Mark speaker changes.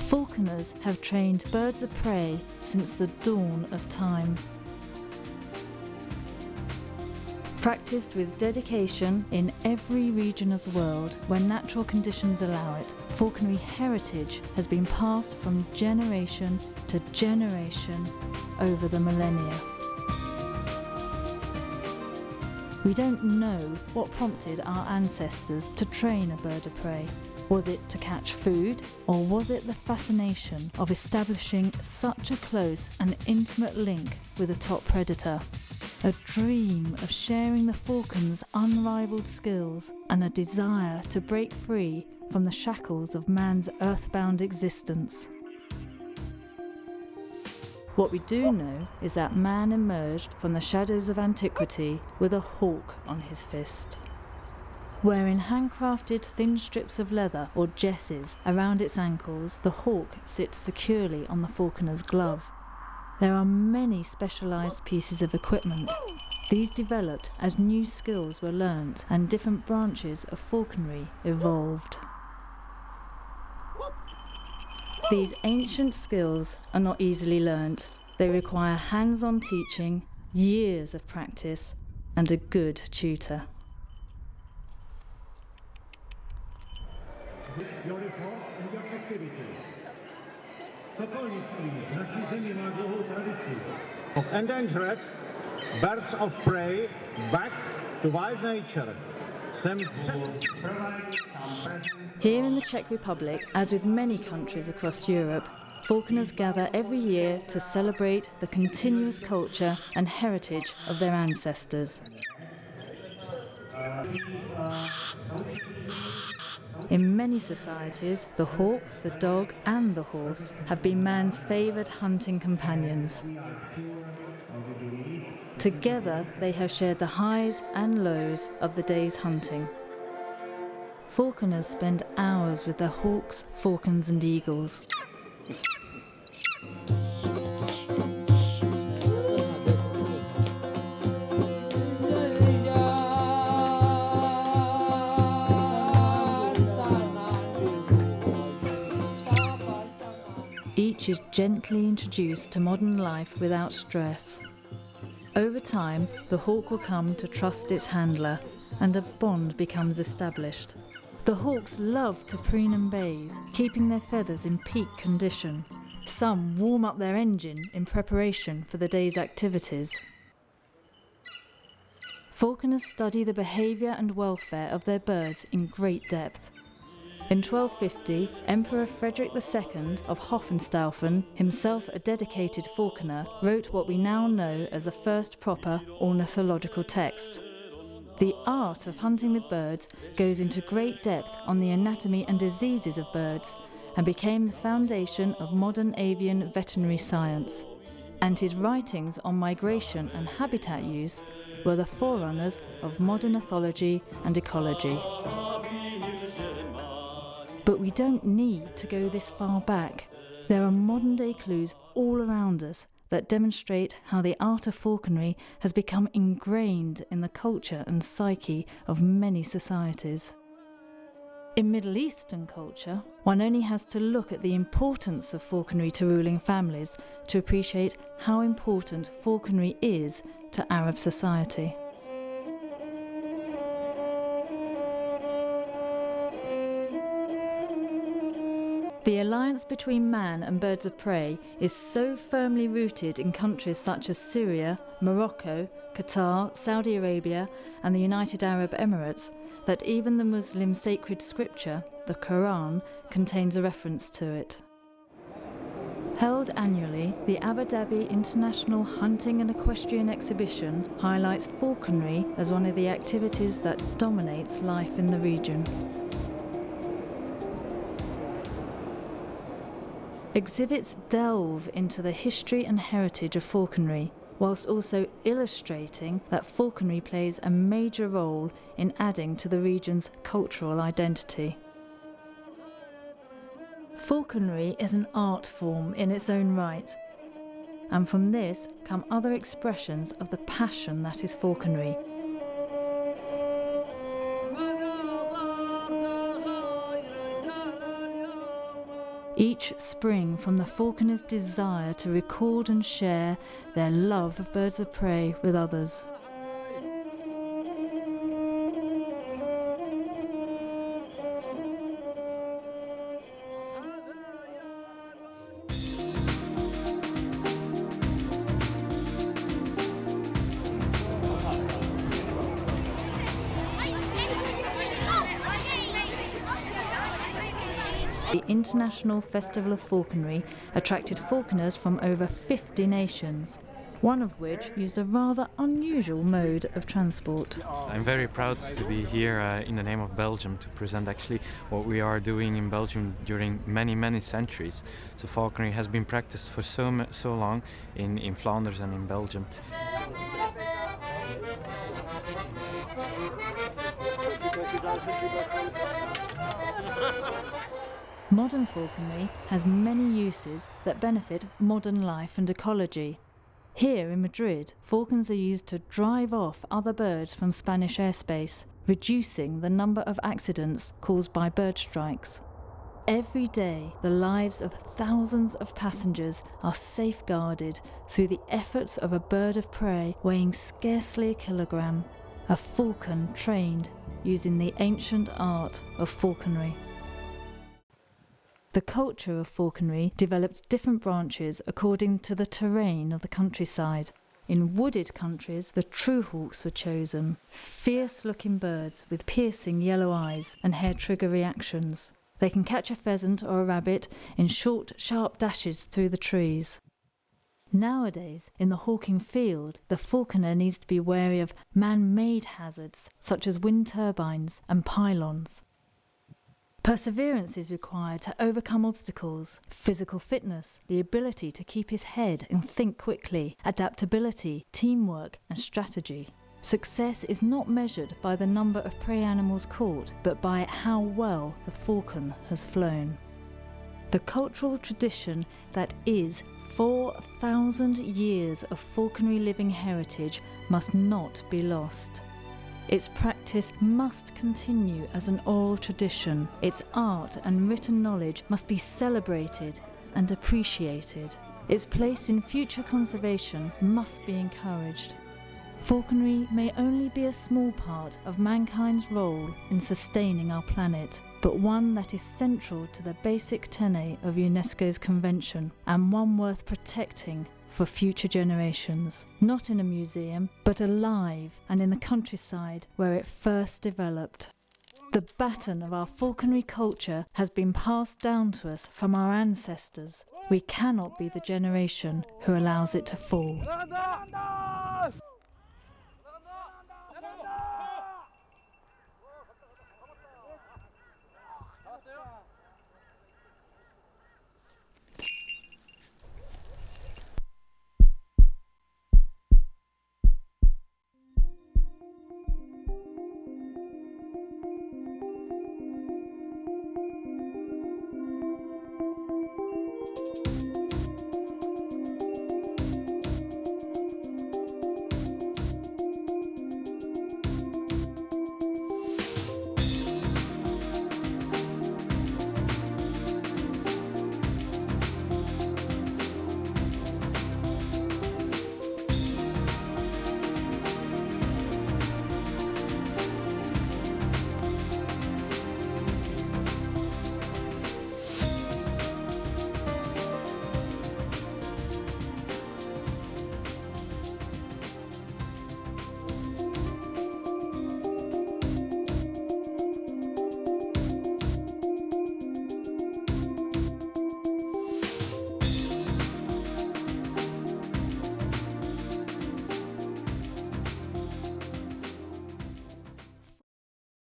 Speaker 1: Falconers have trained birds of prey since the dawn of time. Practiced with dedication in every region of the world when natural conditions allow it, falconry heritage has been passed from generation to generation over the millennia. We don't know what prompted our ancestors to train a bird of prey. Was it to catch food, or was it the fascination of establishing such a close and intimate link with a top predator? A dream of sharing the falcon's unrivaled skills and a desire to break free from the shackles of man's earthbound existence. What we do know is that man emerged from the shadows of antiquity with a hawk on his fist. Wearing handcrafted thin strips of leather or jesses around its ankles, the hawk sits securely on the falconer's glove. There are many specialised pieces of equipment. These developed as new skills were learnt and different branches of falconry evolved. These ancient skills are not easily learnt. They require hands-on teaching, years of practice, and a good tutor.
Speaker 2: Your report and your activity. Of endangered birds of prey back to wild nature.
Speaker 1: Here in the Czech Republic, as with many countries across Europe, falconers gather every year to celebrate the continuous culture and heritage of their ancestors. In many societies, the hawk, the dog and the horse have been man's favoured hunting companions. Together they have shared the highs and lows of the day's hunting. Falconers spend hours with their hawks, falcons and eagles. Each is gently introduced to modern life without stress. Over time, the hawk will come to trust its handler, and a bond becomes established. The hawks love to preen and bathe, keeping their feathers in peak condition. Some warm up their engine in preparation for the day's activities. Falconers study the behaviour and welfare of their birds in great depth. In 1250, Emperor Frederick II of Hohenstaufen, himself a dedicated falconer, wrote what we now know as the first proper ornithological text. The art of hunting with birds goes into great depth on the anatomy and diseases of birds and became the foundation of modern avian veterinary science. And his writings on migration and habitat use were the forerunners of modern ethology and ecology. But we don't need to go this far back. There are modern-day clues all around us that demonstrate how the art of falconry has become ingrained in the culture and psyche of many societies. In Middle Eastern culture, one only has to look at the importance of falconry to ruling families to appreciate how important falconry is to Arab society. The alliance between man and birds of prey is so firmly rooted in countries such as Syria, Morocco, Qatar, Saudi Arabia and the United Arab Emirates that even the Muslim sacred scripture, the Quran, contains a reference to it. Held annually, the Abu Dhabi International Hunting and Equestrian Exhibition highlights falconry as one of the activities that dominates life in the region. Exhibits delve into the history and heritage of falconry, whilst also illustrating that falconry plays a major role in adding to the region's cultural identity. Falconry is an art form in its own right, and from this come other expressions of the passion that is falconry. Each each spring from the falconer's desire to record and share their love of birds of prey with others. The International Festival of Falconry attracted falconers from over 50 nations, one of which used a rather unusual mode of transport.
Speaker 3: I'm very proud to be here in the name of Belgium to present actually what we are doing in Belgium during many centuries. So falconry has been practiced for so long in Flanders and in Belgium.
Speaker 1: Modern falconry has many uses that benefit modern life and ecology. Here in Madrid, falcons are used to drive off other birds from Spanish airspace, reducing the number of accidents caused by bird strikes. Every day, the lives of thousands of passengers are safeguarded through the efforts of a bird of prey weighing scarcely a kilogram, a falcon trained using the ancient art of falconry. The culture of falconry developed different branches according to the terrain of the countryside. In wooded countries, the true hawks were chosen, fierce-looking birds with piercing yellow eyes and hair-trigger reactions. They can catch a pheasant or a rabbit in short, sharp dashes through the trees. Nowadays, in the hawking field, the falconer needs to be wary of man-made hazards such as wind turbines and pylons. Perseverance is required to overcome obstacles, physical fitness, the ability to keep his head and think quickly, adaptability, teamwork and strategy. Success is not measured by the number of prey animals caught, but by how well the falcon has flown. The cultural tradition that is 4,000 years of falconry living heritage must not be lost. Its practice must continue as an oral tradition. Its art and written knowledge must be celebrated and appreciated. Its place in future conservation must be encouraged. Falconry may only be a small part of mankind's role in sustaining our planet, but one that is central to the basic tenet of UNESCO's convention, and one worth protecting for future generations. Not in a museum, but alive and in the countryside where it first developed. The baton of our falconry culture has been passed down to us from our ancestors. We cannot be the generation who allows it to fall.